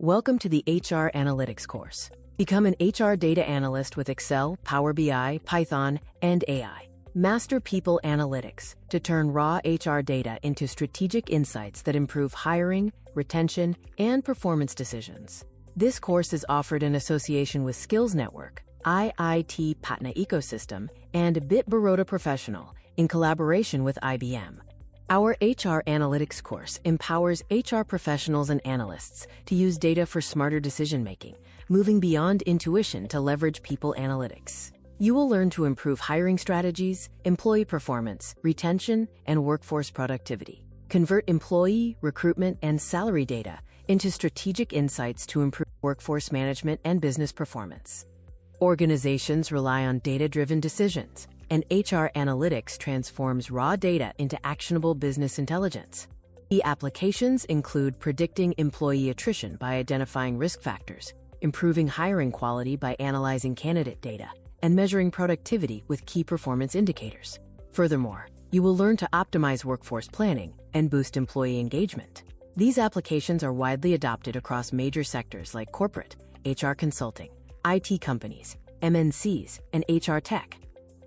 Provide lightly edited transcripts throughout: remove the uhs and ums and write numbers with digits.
Welcome to the HR Analytics course. Become an HR data analyst with Excel, Power BI, Python, and AI. Master people analytics to turn raw HR data into strategic insights that improve hiring, retention, and performance decisions. This course is offered in association with Skills Network, IIT Patna Ecosystem, and BIT Baroda Professional in collaboration with IBM. Our HR Analytics course empowers HR professionals and analysts to use data for smarter decision-making, moving beyond intuition to leverage people analytics. You will learn to improve hiring strategies, employee performance, retention, and workforce productivity. Convert employee, recruitment, and salary data into strategic insights to improve workforce management and business performance. Organizations rely on data-driven decisions, and HR Analytics transforms raw data into actionable business intelligence. Key applications include predicting employee attrition by identifying risk factors, improving hiring quality by analyzing candidate data, and measuring productivity with key performance indicators. Furthermore, you will learn to optimize workforce planning and boost employee engagement. These applications are widely adopted across major sectors like corporate, HR consulting, IT companies, MNCs, and HR tech.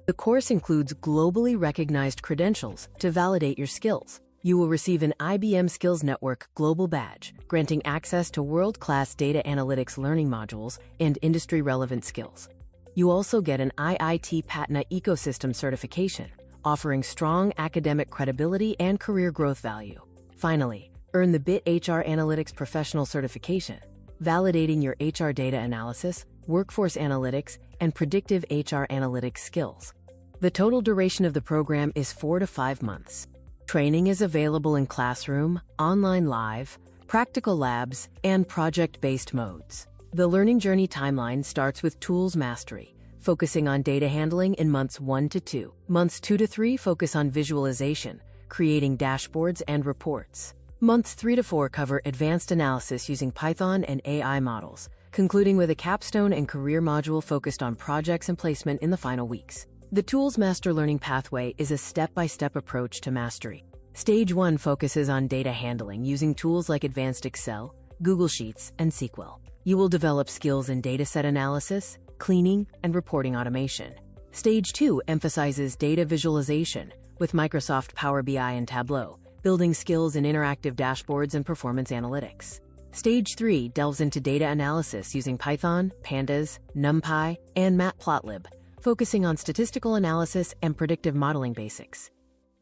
The course includes globally recognized credentials to validate your skills. You will receive an IBM Skills Network Global Badge, granting access to world-class data analytics learning modules and industry-relevant skills. You also get an IIT Patna Ecosystem certification, offering strong academic credibility and career growth value. Finally, earn the BIT HR Analytics Professional Certification, validating your HR data analysis, workforce analytics, and predictive HR analytics skills. The total duration of the program is 4 to 5 months. Training is available in classroom, online live, practical labs, and project-based modes. The learning journey timeline starts with tools mastery, focusing on data handling in months 1 to 2. Months 2 to 3 focus on visualization, creating dashboards and reports. Months 3 to 4 cover advanced analysis using Python and AI models, concluding with a capstone and career module focused on projects and placement in the final weeks. The Tools Master Learning Pathway is a step-by-step approach to mastery. Stage 1 focuses on data handling using tools like advanced Excel, Google Sheets, and SQL. You will develop skills in dataset analysis, cleaning, and reporting automation. Stage 2 emphasizes data visualization with Microsoft Power BI and Tableau, building skills in interactive dashboards and performance analytics. Stage 3 delves into data analysis using Python, Pandas, NumPy, and Matplotlib, focusing on statistical analysis and predictive modeling basics.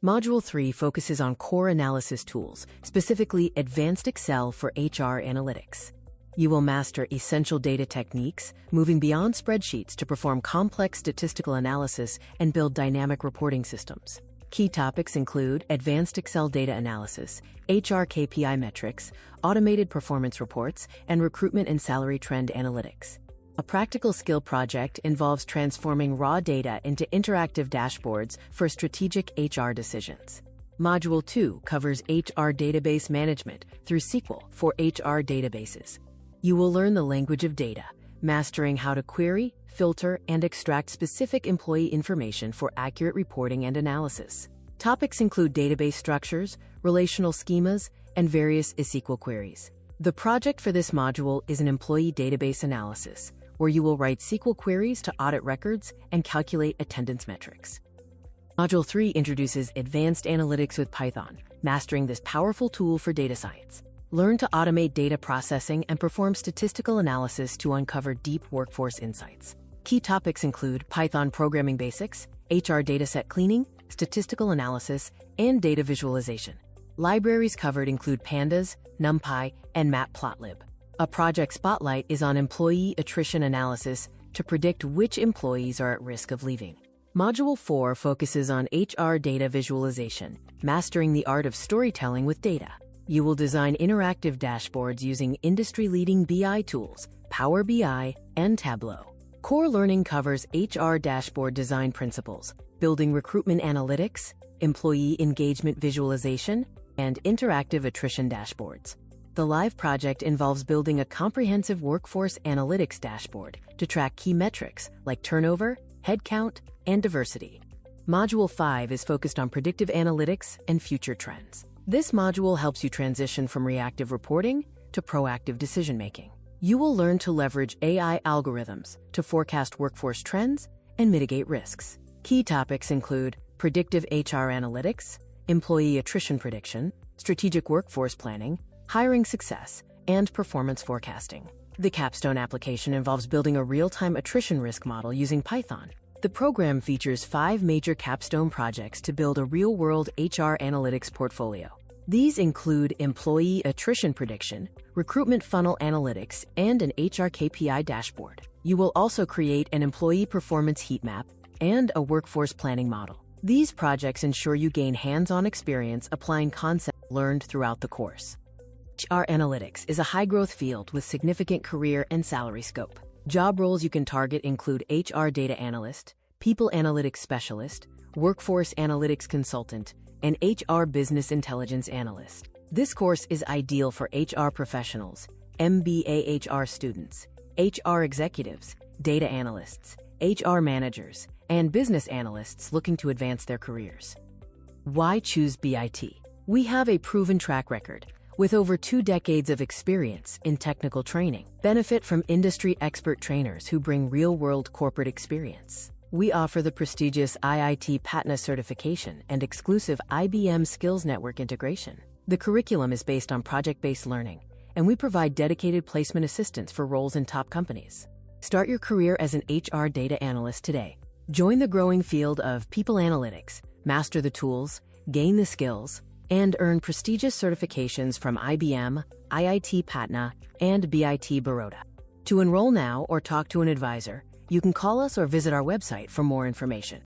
Module 3 focuses on core analysis tools, specifically advanced Excel for HR analytics. You will master essential data techniques, moving beyond spreadsheets to perform complex statistical analysis and build dynamic reporting systems. Key topics include advanced Excel data analysis, HR KPI metrics, automated performance reports, and recruitment and salary trend analytics. A practical skill project involves transforming raw data into interactive dashboards for strategic HR decisions. Module 2 covers HR database management through SQL for HR databases. You will learn the language of data, mastering how to query, filter, and extract specific employee information for accurate reporting and analysis. Topics include database structures, relational schemas, and various SQL queries. The project for this module is an employee database analysis, where you will write SQL queries to audit records and calculate attendance metrics. Module 3 introduces advanced analytics with Python, mastering this powerful tool for data science. Learn to automate data processing and perform statistical analysis to uncover deep workforce insights. Key topics include Python programming basics, HR dataset cleaning, statistical analysis, and data visualization. Libraries covered include Pandas, NumPy, and Matplotlib. A project spotlight is on employee attrition analysis to predict which employees are at risk of leaving. Module 4 focuses on HR data visualization, mastering the art of storytelling with data. You will design interactive dashboards using industry-leading BI tools, Power BI, and Tableau. Core learning covers HR dashboard design principles, building recruitment analytics, employee engagement visualization, and interactive attrition dashboards. The live project involves building a comprehensive workforce analytics dashboard to track key metrics like turnover, headcount, and diversity. Module 5 is focused on predictive analytics and future trends. This module helps you transition from reactive reporting to proactive decision-making. You will learn to leverage AI algorithms to forecast workforce trends and mitigate risks. Key topics include predictive HR analytics, employee attrition prediction, strategic workforce planning, hiring success, and performance forecasting. The capstone application involves building a real-time attrition risk model using Python. The program features 5 major capstone projects to build a real-world HR analytics portfolio. These include employee attrition prediction, recruitment funnel analytics, and an HR KPI dashboard. You will also create an employee performance heat map and a workforce planning model. These projects ensure you gain hands-on experience applying concepts learned throughout the course. HR analytics is a high-growth field with significant career and salary scope. Job roles you can target include HR data analyst, people analytics specialist, workforce analytics consultant, and HR business intelligence analyst. This course is ideal for HR professionals, MBA HR students, HR executives, data analysts, HR managers, and business analysts looking to advance their careers. Why choose BIT? We have a proven track record with over 2 decades of experience in technical training. Benefit from industry expert trainers who bring real-world corporate experience. We offer the prestigious IIT Patna certification and exclusive IBM Skills Network integration. The curriculum is based on project-based learning, and we provide dedicated placement assistance for roles in top companies. Start your career as an HR data analyst today. Join the growing field of people analytics, master the tools, gain the skills, and earn prestigious certifications from IBM, IIT Patna, and BIT Baroda. To enroll now or talk to an advisor, you can call us or visit our website for more information.